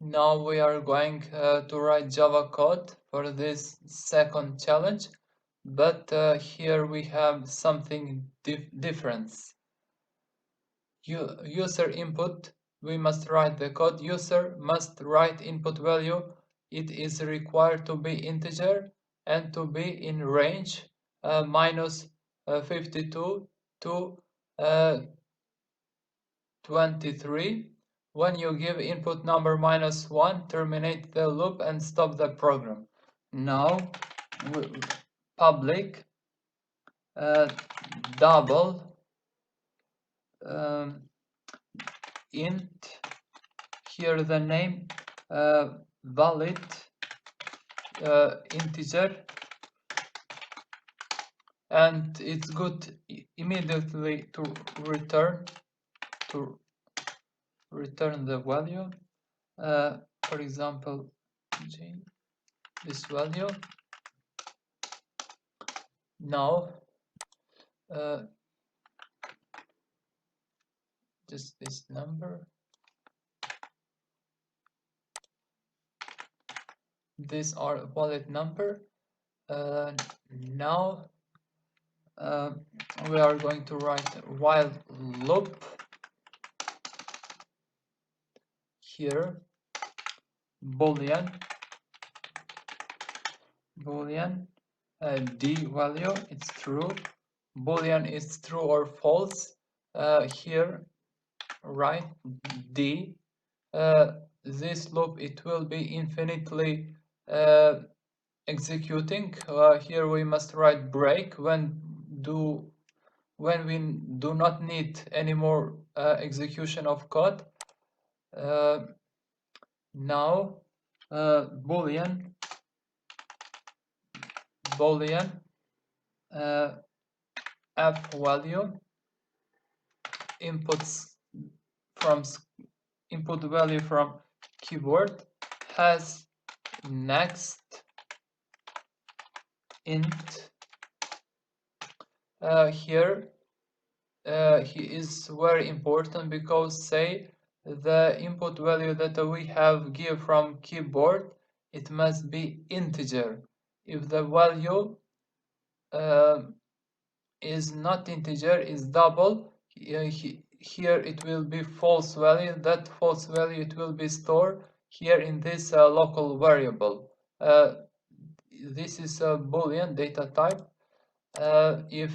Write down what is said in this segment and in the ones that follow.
Now we are going to write Java code for this second challenge, but here we have something different. User input, we must write the code. User must write input value. It is required to be integer and to be in range minus 52 to 23. When you give input number -1, terminate the loop and stop the program. Now public double int, here the name valid integer, and it's good immediately to return the value, for example this value. Now just this number, these are valid number. Now we are going to write a while loop. Here boolean d value, it's true. Boolean is true or false. Here write d. This loop, it will be infinitely executing. Here we must write break when we do not need any more execution of code. Now boolean f value, input value from keyboard, has next int. Here he is very important, because say the input value that we have give from keyboard, it must be integer. If the value is not integer, is double, here it will be false value. That false value, it will be stored here in this local variable. This is a boolean data type. If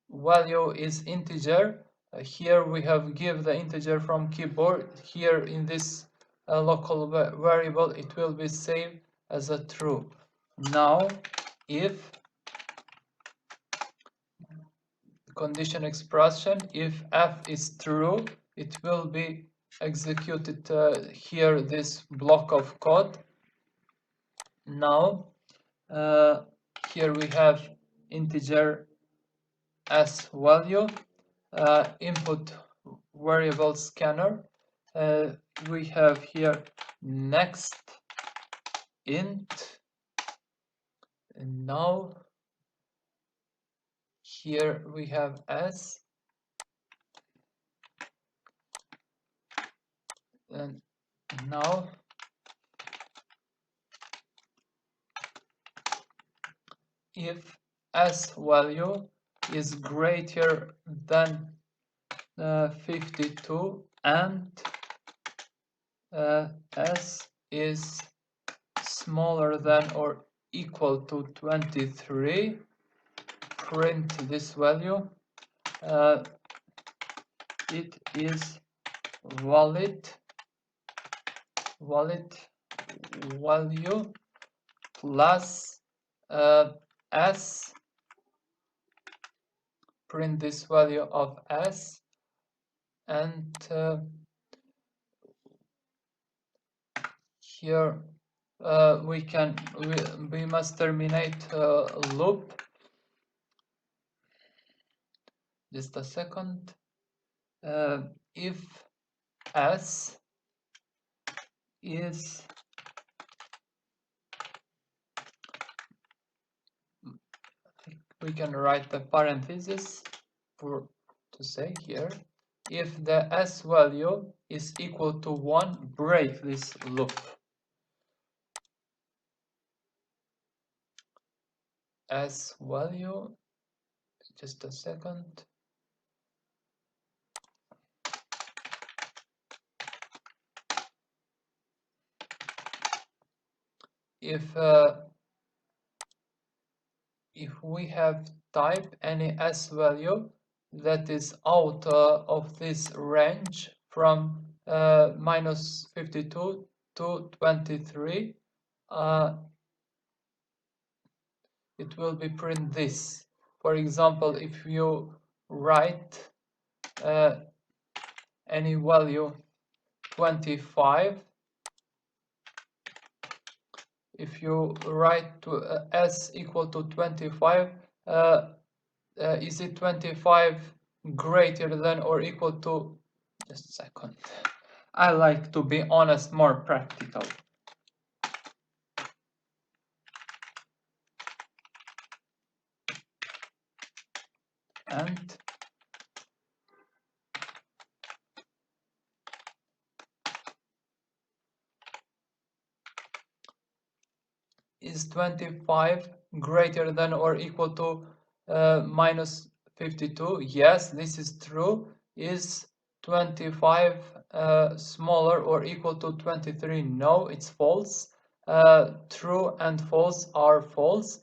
value is integer, here we have give the integer from keyboard. Here in this local variable, it will be saved as a true. Now if condition expression, if f is true, it will be executed here this block of code. Now here we have integer as value, input variable scanner. We have here next int, and now here we have s, and now if s value is greater than 52 and s is smaller than or equal to 23, print this value. It is valid value plus s, print this value of s, and here we must terminate loop. Just a second. If s is we can write the parenthesis to say here If the s value is equal to 1, break this loop. S value, just a second. If we have type any s value that is out of this range from minus 52 to 23, it will be print this. For example, if you write any value 25, if you write to s equal to 25, is it 25 greater than or equal to, just a second, I like to be honest, more practical. And is 25 greater than or equal to minus 52? Yes, this is true. Is 25 smaller or equal to 23? No, it's false. True and false are false.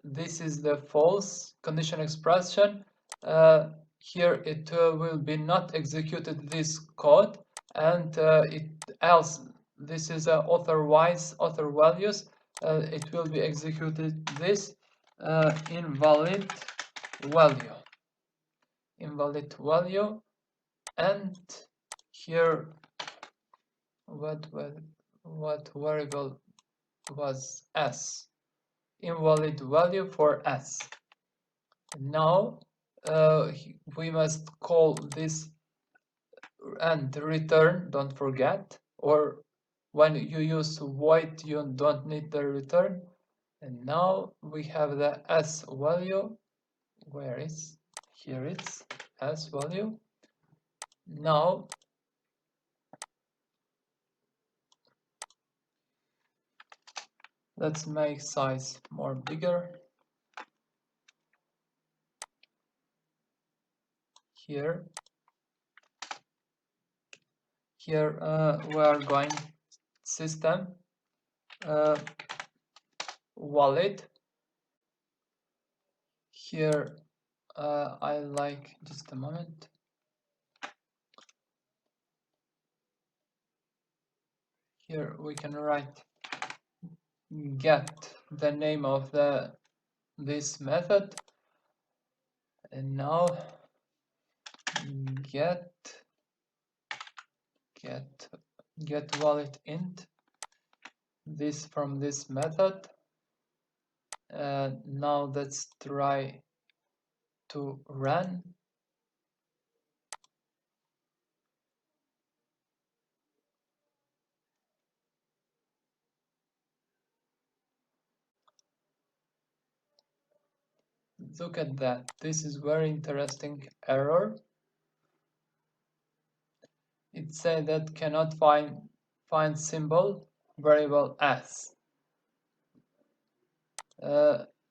This is the false condition expression. Here it will be not executed this code, and it else this is otherwise author values. It will be executed this invalid value, and here what variable was s, invalid value for s. Now we must call this and return, don't forget, or when you use void you don't need the return. And now we have the s value. Where is, here it's s value. Now let's make size more bigger. Here we are going system wallet. Here I like, just a moment. Here we can write get the name of this method, and now get wallet int, this from this method. Now let's try to run. Look at that. This is very interesting error. It said that cannot find symbol variable s.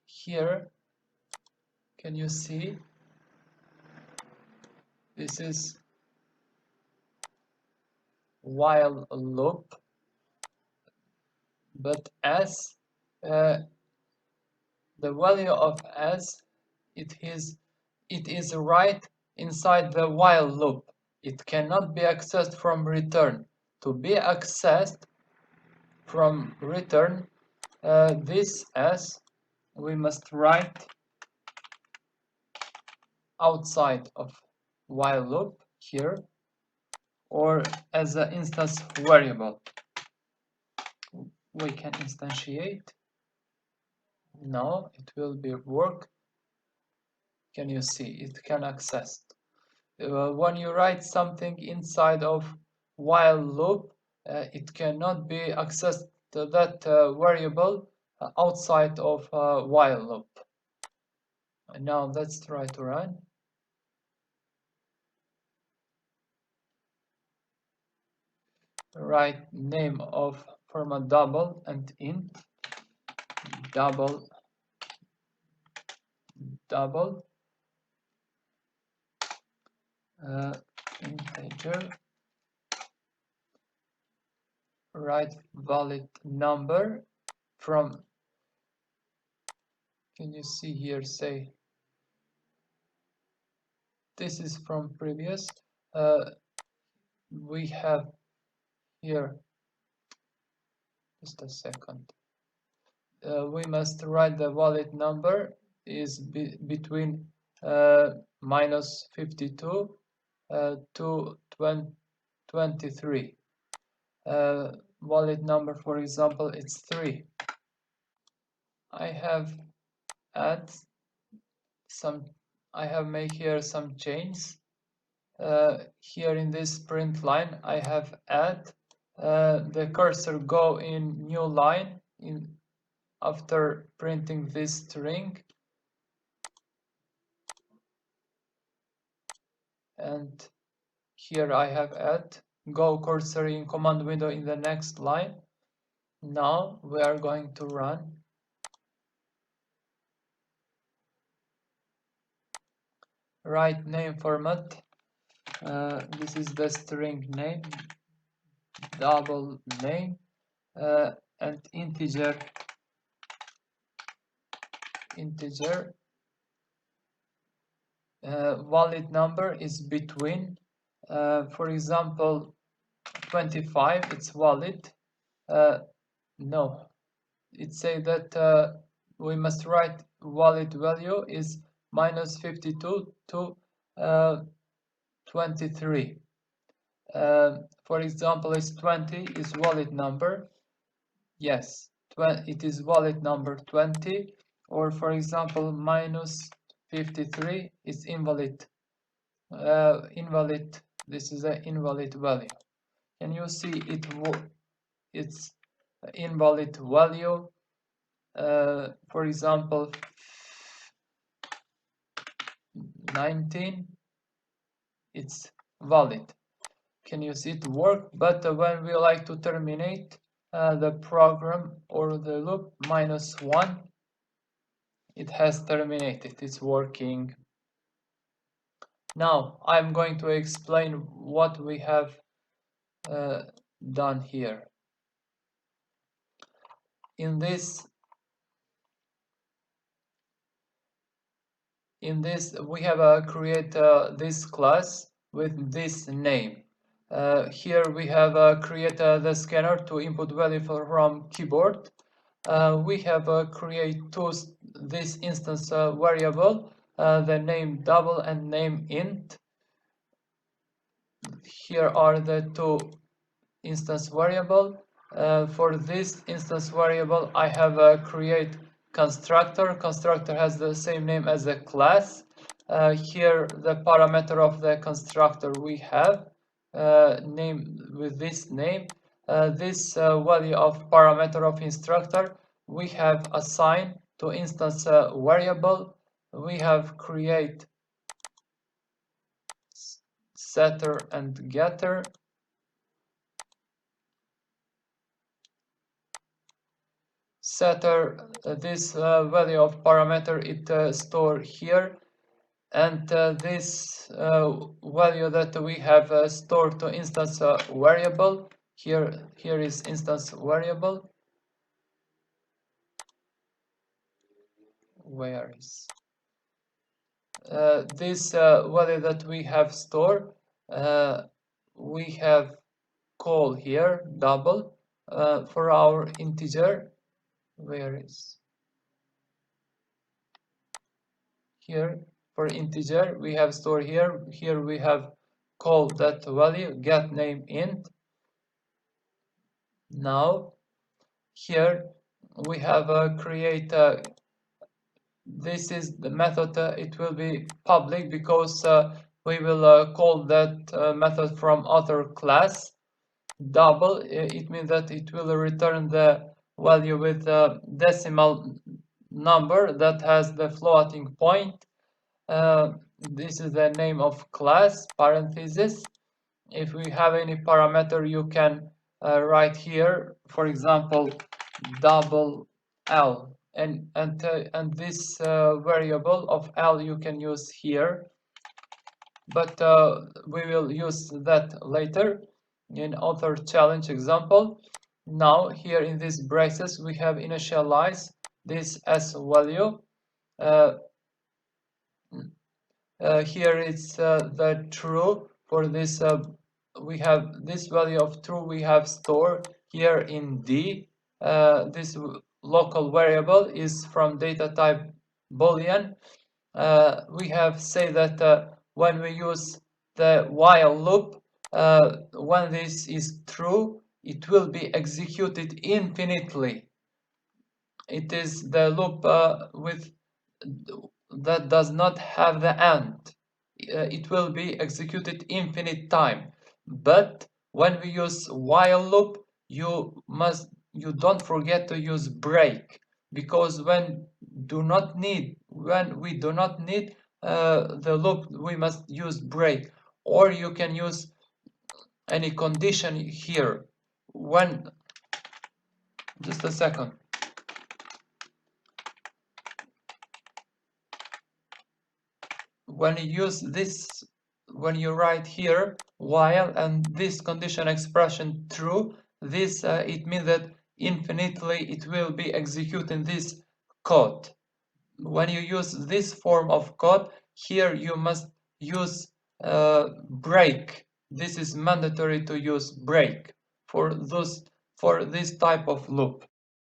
Here, can you see? This is while loop, but s, the value of s, it is right inside the while loop. It cannot be accessed from return. To be accessed from return, this s we must write outside of while loop here, or as an instance variable. We can instantiate. Now it will be work. Can you see? It can access. When you write something inside of while loop, it cannot be accessed to that variable outside of while loop. And now let's try to run. write name of format double and int double integer, write valid number from, can you see here, say this is from previous, we have here, just a second, we must write the valid number is between minus 52 to 23. Valid number, for example, it's 3. I have made here some changes. Here in this print line, I have add the cursor go in new line after printing this string, and here I have add go cursor in command window in the next line. Now we are going to run. Write name format. This is the string name, double name, and integer. Valid number is between, for example, 25. It's valid. No, it say that we must write valid value is minus 52 to 23. For example, it's 20 is valid number. Yes, it is valid number 20. Or for example, minus 53 is invalid. Invalid. This is an invalid value. Can you see it? It's invalid value. For example, 19. It's valid. Can you see it work? But when we like to terminate the program or the loop, -1, it has terminated. It's working. Now I'm going to explain what we have done here. In this we have create this class with this name. Here we have created the scanner to input value from keyboard. We have create this instance variable, the name double and name int. Here are the two instance variable. For this instance variable, I have create constructor. Constructor has the same name as the class. Here the parameter of the constructor we have name with this name. This value of parameter of instructor we have assigned to instance variable. We have create setter and getter. Setter, this value of parameter it store here, and this value that we have stored to instance variable here is instance variable. Where is this value that we have stored? We have call here double for our integer. Where is here for integer we have store here. Here we have call that value get name int. Now here we have create this is the method. It will be public because we will call that method from other class. Double, it means that it will return the value with a decimal number that has the floating point. This is the name of class, parenthesis. If we have any parameter, you can write here, for example, double L, and this variable of L you can use here, but we will use that later in other challenge example. Now here in these braces we have initialized this as value. Here it's the true. For this we have this value of true we have stored here in D. This local variable is from data type boolean. We have say that when we use the while loop, when this is true, it will be executed infinitely. It is the loop with that does not have the end. It will be executed infinite time. But when we use while loop, you don't forget to use break, because when we do not need the loop, we must use break. Or you can use any condition here. When just a second. When you use this, when you write here while and this condition expression true, this it means that infinitely it will be executing this code. When you use this form of code, here you must use break. This is mandatory to use break for this type of loop.